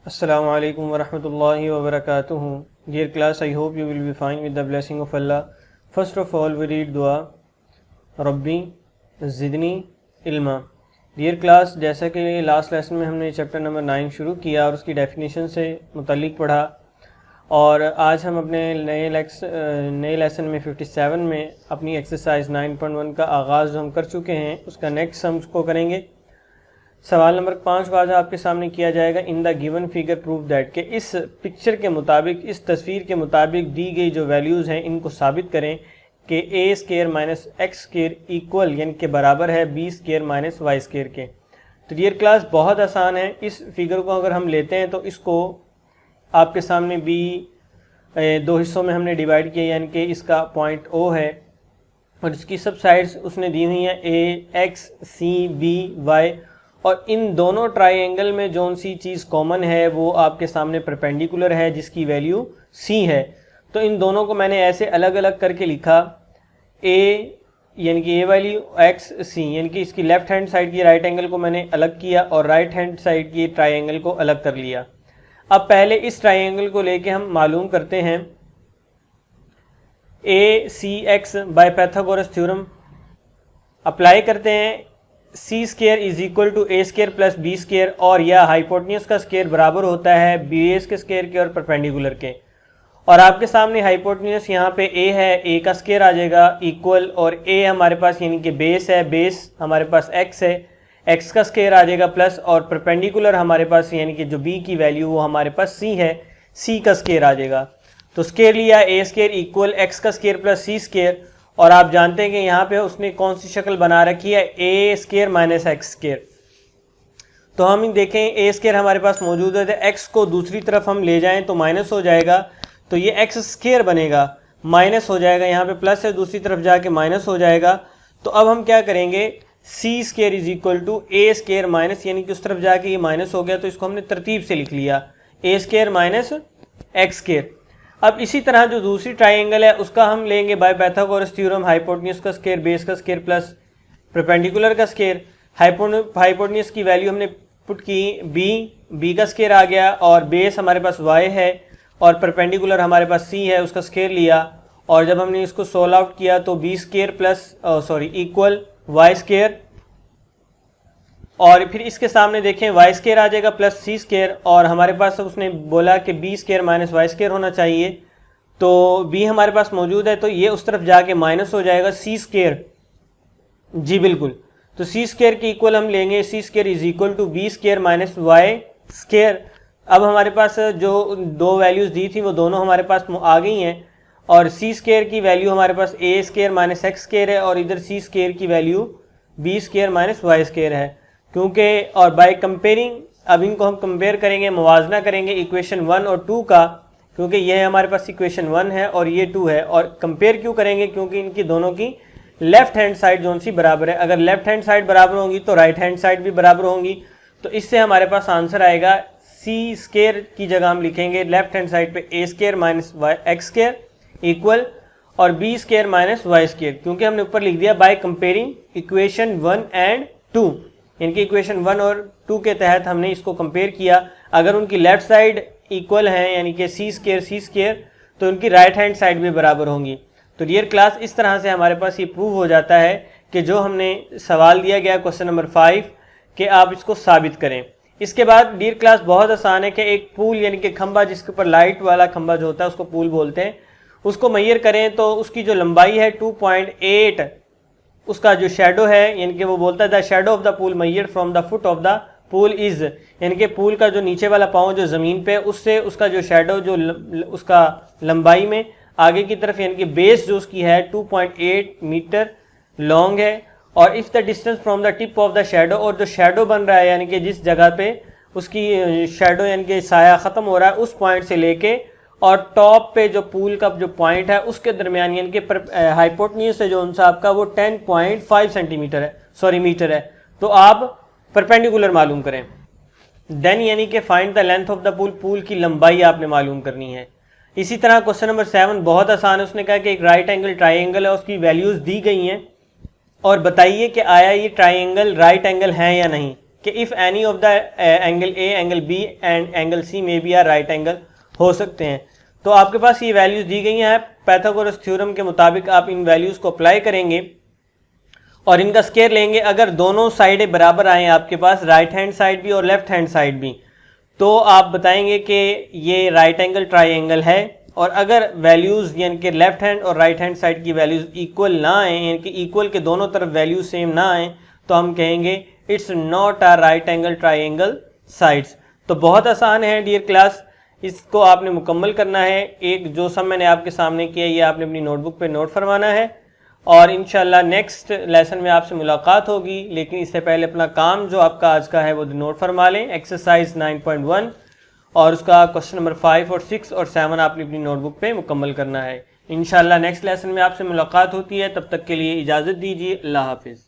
Assalamu alaikum wa rahmatullahi wa barakatuhu. Dear class, I hope you will be fine with the blessing of Allah. First of all, we read dua Rabbi Zidni Ilma. Dear class, जैसा कि last lesson में हमने chapter number 9 शुरू किया और उसकी definition से मुतल्लिक पढ़ा, और आज हम अपने नए लेसन में 57 में अपनी एक्सरसाइज 9.1 का आगाज़ जो हम कर चुके हैं उसका नेक्स्ट हम उसको करेंगे। सवाल नंबर 5 का आज आपके सामने किया जाएगा। In the given figure prove that, कि इस पिक्चर के मुताबिक, इस तस्वीर के मुताबिक दी गई जो वैल्यूज़ हैं इनको साबित करें कि A square minus X square equal यानी कि बराबर है B square minus Y square के। तो डियर क्लास, बहुत आसान है। इस फिगर को अगर हम लेते हैं तो इसको आपके सामने बी दो हिस्सों में हमने डिवाइड किया, यानी कि इसका पॉइंट ओ है और इसकी सब साइड्स उसने दी हुई हैं ए एक्स सी बी वाई, और इन दोनों ट्राइंगल में जो सी चीज़ कॉमन है वो आपके सामने परपेंडिकुलर है जिसकी वैल्यू सी है। तो इन दोनों को मैंने ऐसे अलग अलग करके लिखा, ए यानी कि ए वैल्यू एक्स सी, यानी कि इसकी लेफ्ट हैंड साइड की राइट एंगल को मैंने अलग किया और राइट हैंड साइड की ट्राइंगल को अलग कर लिया। अब पहले इस ट्राइंगल को लेके हम मालूम करते हैं A C X by Pythagoras theorem apply करते हैं। C square is equal to A square plus B square, और यह हाइपोटेन्यूज का स्केयर बराबर होता है बेस के स्केयर के और परपेंडिकुलर के। और आपके सामने हाइपोटेन्यूज यहाँ पे ए है, ए का स्केयर आ जाएगा इक्वल, और ए हमारे पास यानी कि बेस है, बेस हमारे पास एक्स है, एक्स का स्केयर आ जाएगा प्लस, और परपेंडिकुलर हमारे पास यानी कि जो बी की वैल्यू वो हमारे पास सी है, सी का स्केयर आ जाएगा। तो स्केयर लिया ए स्केयर इक्वल एक्स का स्केयर प्लस सी स्केयर, और आप जानते हैं कि यहाँ पे उसने कौन सी शक्ल बना रखी है, ए स्केयर माइनस एक्स स्केयर। तो हम देखें ए स्केयर हमारे पास मौजूद है, तो एक्स को दूसरी तरफ हम ले जाएं तो माइनस हो जाएगा, तो ये एक्स स्केयर बनेगा, माइनस हो जाएगा, यहाँ पे प्लस है दूसरी तरफ जाके माइनस हो जाएगा। तो अब हम क्या करेंगे, c square is equal to A square minus, यानी कि उस तरफ जाके ये माइनस हो गया तो इसको हमने तरतीब से लिख लिया ए स्केयर माइनस एक्स स्केयर। अब इसी तरह जो दूसरी ट्राइंगल है उसका हम लेंगे बाय पाइथागोरस थ्योरम, हाइपोटेन्यूज का स्केयर बेस का स्केयर प्लस परपेंडिकुलर का स्केयर। हाइपोटेन्यूज की वैल्यू हमने पुट की बी का स्केयर आ गया, और बेस हमारे पास वाई है और परपेंडिकुलर हमारे पास सी है, उसका स्केयर लिया, और जब हमने इसको सोल्व आउट किया तो B square plus equal Y square, और फिर इसके सामने देखें वाई स्केयर आ जाएगा प्लस सी स्केयर, और हमारे पास उसने बोला कि B square minus Y square होना चाहिए, तो बी हमारे पास मौजूद है तो ये उस तरफ जाके माइनस हो जाएगा सी स्केयर। जी बिल्कुल, तो सी स्केयर की इक्वल हम लेंगे, c square is equal to b square minus Y square. अब हमारे पास जो दो वैल्यूज़ दी थी वो दोनों हमारे पास आ गई हैं, और सी स्केयर की वैल्यू हमारे पास A square minus X square है, और इधर सी स्केयर की value B square minus Y square है। क्योंकि और बाय कंपेयरिंग, अब इनको हम कंपेयर करेंगे, मुवाजना करेंगे इक्वेशन 1 और 2 का, क्योंकि यह हमारे पास इक्वेशन 1 है और ये 2 है। और कंपेयर क्यों करेंगे, क्योंकि इनकी दोनों की लेफ्ट हैंड साइड जो सी बराबर है। अगर लेफ्ट हैंड साइड बराबर होंगी तो राइट हैंड साइड भी बराबर होंगी, तो इससे हमारे पास आंसर आएगा सी स्केयर की जगह हम लिखेंगे लेफ्ट हैंड साइड पे a square minus y x square equal और b square minus Y square, क्योंकि हमने ऊपर लिख दिया बाय कंपेयरिंग इक्वेशन 1 एंड 2, इनकी इक्वेशन 1 और 2 के तहत हमने इसको कंपेयर किया। अगर उनकी लेफ्ट साइड इक्वल है यानी कि सी स्केयर, तो उनकी राइट हैंड साइड भी बराबर होंगी। तो डियर क्लास, इस तरह से हमारे पास ये प्रूव हो जाता है कि जो हमने सवाल दिया गया क्वेश्चन नंबर 5 कि आप इसको साबित करें। इसके बाद डियर क्लास बहुत आसान है कि एक पूल यानी कि खंबा, जिसके ऊपर लाइट वाला खंबा जो होता है उसको पूल बोलते हैं, उसको मेजर करें तो उसकी जो लंबाई है 2.8, उसका जो शेडो है यानी कि वो बोलता है the shadow of the pool measured from the foot of the pool is, यानी कि पूल का जो नीचे वाला पाँव जो ज़मीन पे उससे उसका जो शेडो जो उसका लंबाई में आगे की तरफ यानी कि बेस जो उसकी है 2.8 मीटर लॉन्ग है। और if the distance from the tip of the shadow, और जो शेडो बन रहा है यानी कि जिस जगह पे उसकी शेडो यानी कि साया ख़त्म हो रहा है उस पॉइंट से लेके और टॉप पे जो पूल का जो पॉइंट है उसके दरमियान यानी कि हाइपोटेन्यूज से जो उनसा आपका वो 10.5 सेंटीमीटर है, मीटर है। तो आप परपेंडिकुलर मालूम करें, देन यानी कि find the length of the pool, pool की लंबाई आपने मालूम करनी है। इसी तरह क्वेश्चन नंबर 7 बहुत आसान है, उसने कहा कि एक राइट एंगल ट्राइंगल है, उसकी वैल्यूज़ दी गई हैं और बताइए कि आया ये ट्राइंगल राइट एंगल है या नहीं। कि if any of the angle A, angle B and angle C में बी आर राइट एंगल हो सकते हैं। तो आपके पास ये वैल्यूज़ दी गई हैं, पाइथागोरस थ्योरम के मुताबिक आप इन वैल्यूज़ को अप्लाई करेंगे और इनका स्केयर लेंगे। अगर दोनों साइडें बराबर आएँ आपके पास, राइट हैंड साइड भी और लेफ्ट हैंड साइड भी, तो आप बताएंगे कि ये राइट एंगल ट्राइंगल है। और अगर वैल्यूज़ यानी कि लेफ्ट हैंड और राइट हैंड साइड की वैल्यूज़ इक्वल ना आए, यानी कि इक्वल के दोनों तरफ वैल्यूज सेम ना आए, तो हम कहेंगे it's not a right angle triangle sides. तो बहुत आसान है डियर क्लास, इसको आपने मुकम्मल करना है। एक जो सब मैंने आपके सामने किया ये आपने अपनी नोटबुक पे नोट फरमाना है और इंशाल्लाह नेक्स्ट लेसन में आपसे मुलाकात होगी। लेकिन इससे पहले अपना काम जो आपका आज का है वो नोट फरमा लें, एक्सरसाइज 9.1 और उसका क्वेश्चन नंबर 5 और 6 और 7 आपने अपनी नोटबुक पे मुकम्मल करना है। इंशाल्लाह नेक्स्ट लेसन में आपसे मुलाकात होती है, तब तक के लिए इजाज़त दीजिए। अल्लाह हाफिज़।